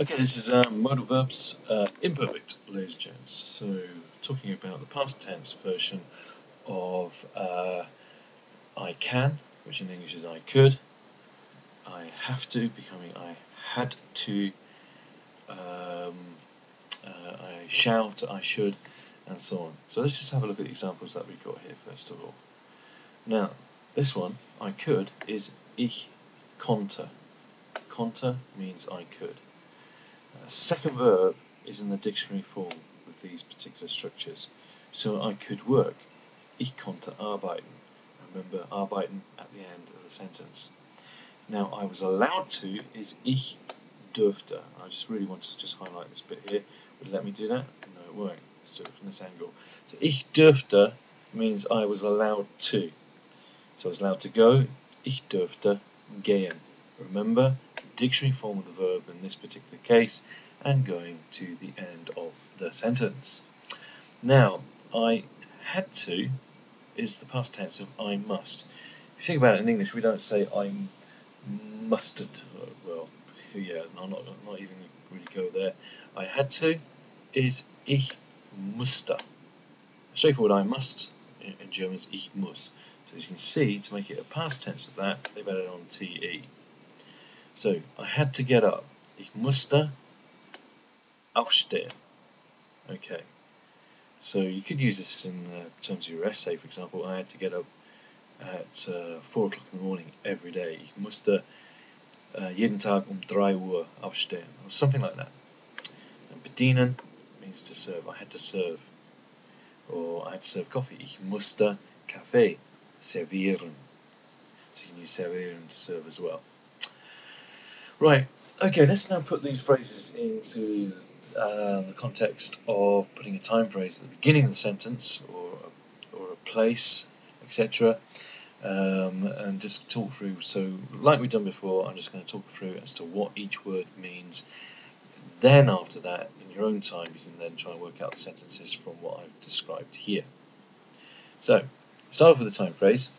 Okay, this is modal verbs imperfect, ladies and gents. So, talking about the past tense version of I can, which in English is I could, I have to, becoming I had to, I shout, I should, and so on. So let's just have a look at the examples that we've got here first of all. Now, this one, I could, is ich konnte. Konnte means I could. Second verb is in the dictionary form with these particular structures. So I could work. Ich konnte arbeiten. Remember, arbeiten at the end of the sentence. Now, I was allowed to is ich durfte. I just really want to just highlight this bit here. Would it let me do that? No, it won't. Let's do it from this angle. So ich durfte means I was allowed to. So I was allowed to go. Ich durfte gehen. Remember, dictionary form of the verb in this particular case, and going to the end of the sentence. Now, I had to is the past tense of I must. If you think about it in English, we don't say I musted. Well, yeah, I'm not even really go there. I had to is ich musste. Straightforward I must in German is ich muss. So as you can see, to make it a past tense of that, they've added on te. So, I had to get up. Ich musste aufstehen. Okay. So, you could use this in terms of your essay, for example. I had to get up at 4 o'clock in the morning every day. Ich musste jeden Tag 3 Uhr aufstehen. Or something like that. And bedienen means to serve. I had to serve. Or I had to serve coffee. Ich musste Kaffee servieren. So, you can use servieren to serve as well. Right, okay, let's now put these phrases into the context of putting a time phrase at the beginning of the sentence or a place, etc. And just talk through. So, like we've done before, I'm just going to talk through as to what each word means. Then, after that, in your own time, you can then try and work out the sentences from what I've described here. So, start off with the time phrase.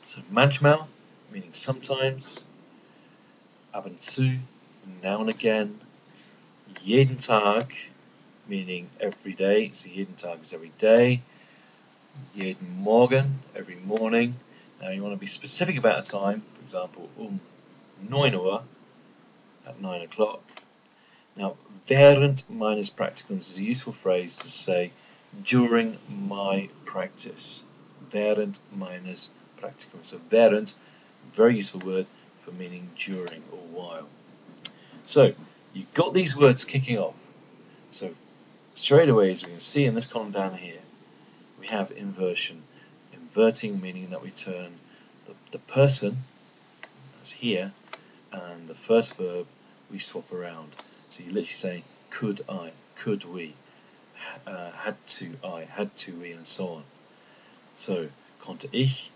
So, manchmal, meaning sometimes. Ab und zu, now and again. Jeden Tag, meaning every day. So jeden Tag is every day. Jeden Morgen, every morning. Now you want to be specific about a time. For example, 9 Uhr, at 9 o'clock. Now, während meines Praktikums is a useful phrase to say during my practice. Während meines Praktikums. So während, very useful word for meaning during or while. So, you've got these words kicking off. So, straight away, as we can see in this column down here, we have inversion. Inverting meaning that we turn the person, as here, and the first verb we swap around. So you literally say, could I, could we, had to I, had to we, and so on. So, konnte ich,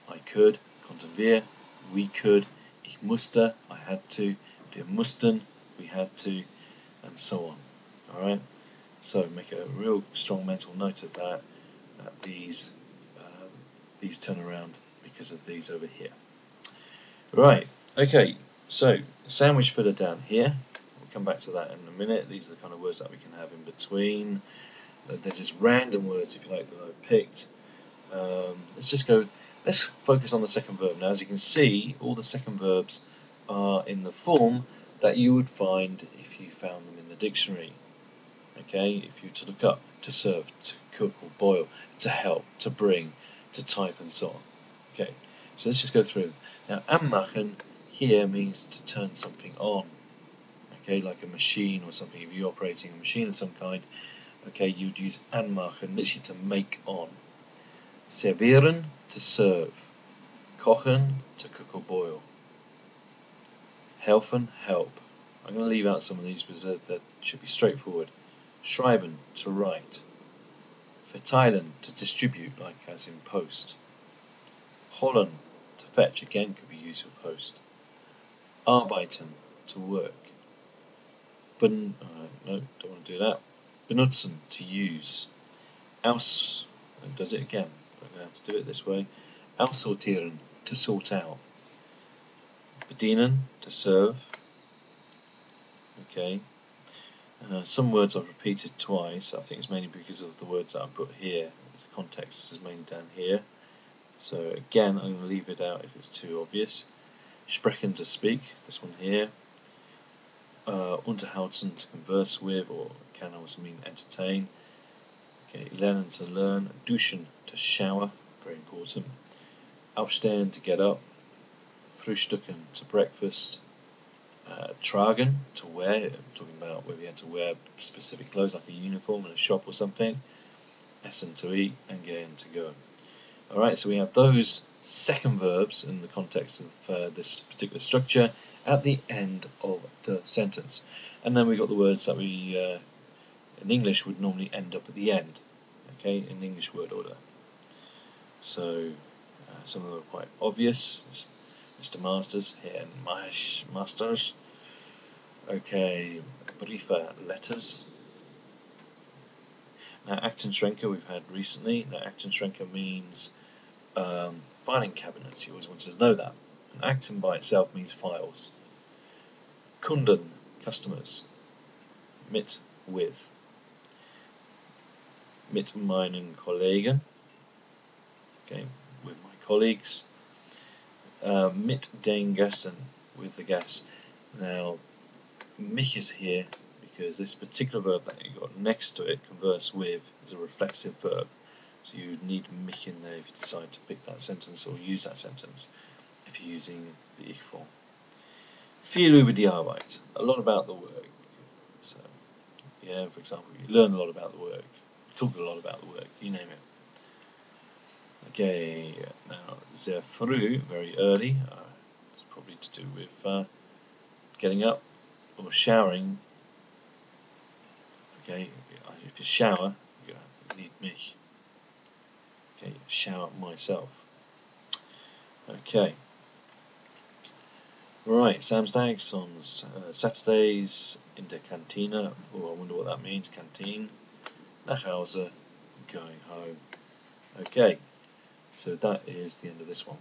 I could, konnten wir, we could, ich musste, I had to, wir mussten, we had to, and so on. Alright? So make a real strong mental note of that these turn around because of these over here. Right, okay, so sandwich filler down here. We'll come back to that in a minute. These are the kind of words that we can have in between. They're just random words, if you like, that I've picked. Let's focus on the second verb. Now, as you can see, all the second verbs are in the form that you would find if you found them in the dictionary. Okay, if you were to look up, to serve, to cook or boil, to help, to bring, to type, and so on. Okay, so let's just go through. Now, anmachen here means to turn something on. Okay, like a machine or something. If you're operating a machine of some kind, okay, you'd use anmachen, literally to make on. Servieren, to serve. Kochen, to cook or boil. Helfen, help. I'm going to leave out some of these because that should be straightforward. Schreiben, to write. Verteilen, to distribute, like as in post. Holen, to fetch, again could be used for post. Arbeiten, to work. No, don't want to do that. Benutzen, to use. Aus, does it again. Don't have to do it this way. Aussortieren, to sort out. Bedienen, to serve. Okay. Some words I've repeated twice. I think it's mainly because of the words that I put here. The context is mainly down here. So again, I'm going to leave it out if it's too obvious. Sprechen, to speak, this one here. Unterhalten, to converse with, or can also mean entertain. Okay, lernen, to learn. Duschen, to shower, very important. Aufstehen, to get up. Frühstücken, to breakfast. Tragen, to wear. I'm talking about where we had to wear specific clothes like a uniform in a shop or something. Essen, to eat, and gehen, to go. Alright, so we have those second verbs in the context of this particular structure at the end of the sentence. And then we've got the words that we in English would normally end up at the end, okay, in English word order. So some of them are quite obvious. Mr. Masters, Herr Masters. Okay, Briefe, letters. Now, Aktenschränke we've had recently. Now, Aktenschränke means filing cabinets. You always wanted to know that. And Akten by itself means files. Kunden, customers. Mit, with. Mit meinen Kollegen. Okay, with my colleagues. Mit den Gästen, with the guests. Now, mich is here because this particular verb that you got next to it, converse with, is a reflexive verb. So you need mich in there if you decide to pick that sentence or use that sentence if you're using the Ich form. Viel über die Arbeit, a lot about the work. So, yeah, for example, you learn a lot about the work, you talk a lot about the work, you name it. Okay, now sehr früh, very early, it's probably to do with getting up or showering. Okay, if you shower, you need mich. Okay, shower myself. Okay. Right, Samstags on Saturdays in der Kantine. Oh, I wonder what that means. Canteen. Nach Hause, going home. Okay, so that is the end of this one.